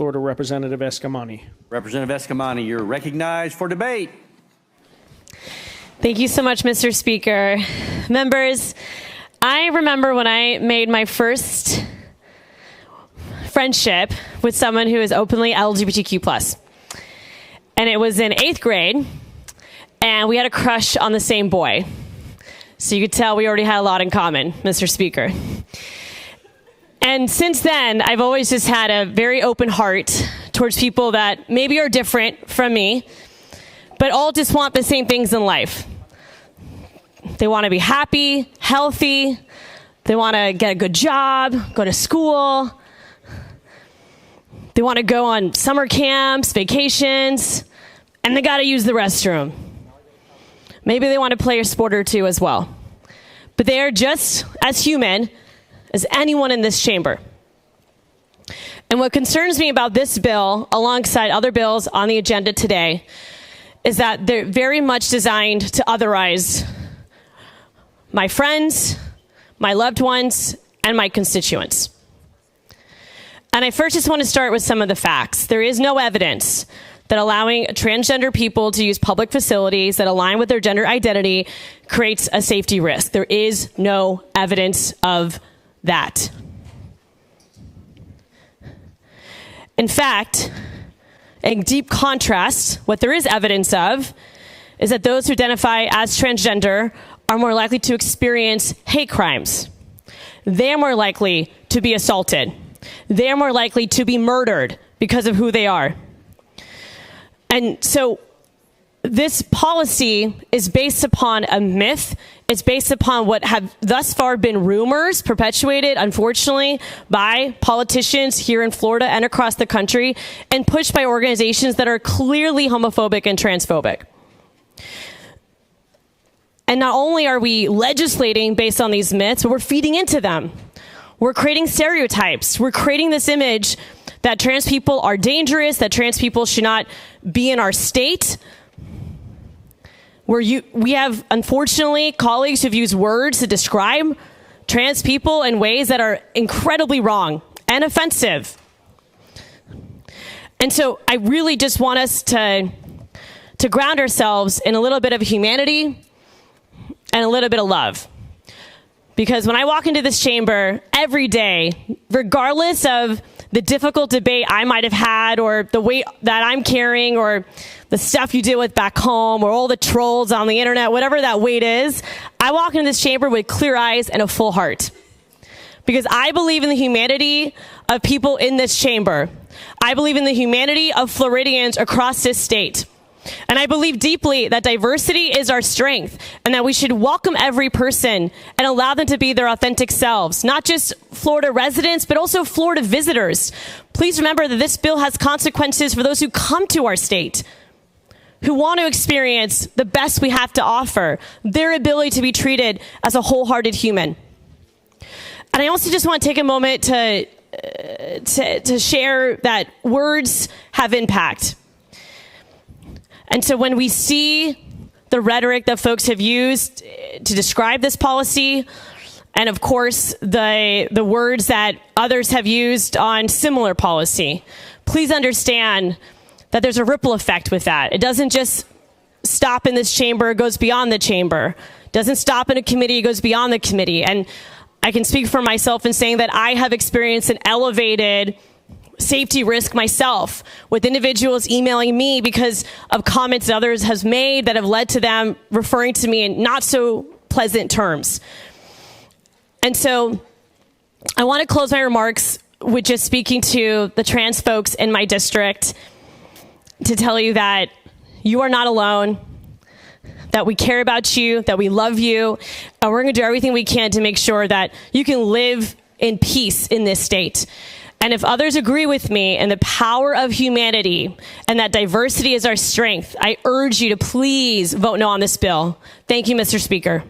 Florida Representative Eskamani. Representative Eskamani, you're recognized for debate. Thank you so much, Mr. Speaker. Members, I remember when I made my first friendship with someone who is openly LGBTQ+. And it was in 8th grade, and we had a crush on the same boy. So you could tell we already had a lot in common, Mr. Speaker. And since then, I've always just had a very open heart towards people that maybe are different from me, but all just want the same things in life. They want to be happy, healthy, they want to get a good job, go to school, they want to go on summer camps, vacations, and they got to use the restroom. Maybe they want to play a sport or two as well. But they are just as human as anyone in this chamber. And what concerns me about this bill, alongside other bills on the agenda today, is that they're very much designed to otherize my friends, my loved ones, and my constituents. And I first just want to start with some of the facts. There is no evidence that allowing transgender people to use public facilities that align with their gender identity creates a safety risk. There is no evidence of that. In fact, in deep contrast, what there is evidence of is that those who identify as transgender are more likely to experience hate crimes. They're more likely to be assaulted. They're more likely to be murdered because of who they are. And so this policy is based upon a myth. It's based upon what have thus far been rumors perpetuated, unfortunately, by politicians here in Florida and across the country, and pushed by organizations that are clearly homophobic and transphobic. And not only are we legislating based on these myths, but we're feeding into them. We're creating stereotypes. We're creating this image that trans people are dangerous, that trans people should not be in our state. We have, unfortunately, colleagues who've used words to describe trans people in ways that are incredibly wrong and offensive. And so I really just want us to ground ourselves in a little bit of humanity and a little bit of love. Because when I walk into this chamber every day, regardless of the difficult debate I might have had, or the weight that I'm carrying, or the stuff you deal with back home, or all the trolls on the internet, whatever that weight is, I walk into this chamber with clear eyes and a full heart. Because I believe in the humanity of people in this chamber. I believe in the humanity of Floridians across this state. And I believe deeply that diversity is our strength, and that we should welcome every person and allow them to be their authentic selves, not just Florida residents, but also Florida visitors. Please remember that this bill has consequences for those who come to our state, who want to experience the best we have to offer, their ability to be treated as a wholehearted human. And I also just want to take a moment to share that words have impact. And so when we see the rhetoric that folks have used to describe this policy, and of course the words that others have used on similar policy, please understand that there's a ripple effect with that. It doesn't just stop in this chamber, it goes beyond the chamber. It doesn't stop in a committee, it goes beyond the committee. And I can speak for myself in saying that I have experienced an elevated safety risk myself, with individuals emailing me because of comments that others have made that have led to them referring to me in not so pleasant terms. And so I want to close my remarks with just speaking to the trans folks in my district to tell you that you are not alone, that we care about you, that we love you, and we're going to do everything we can to make sure that you can live in peace in this state. And if others agree with me in the power of humanity and that diversity is our strength, I urge you to please vote no on this bill. Thank you, Mr. Speaker.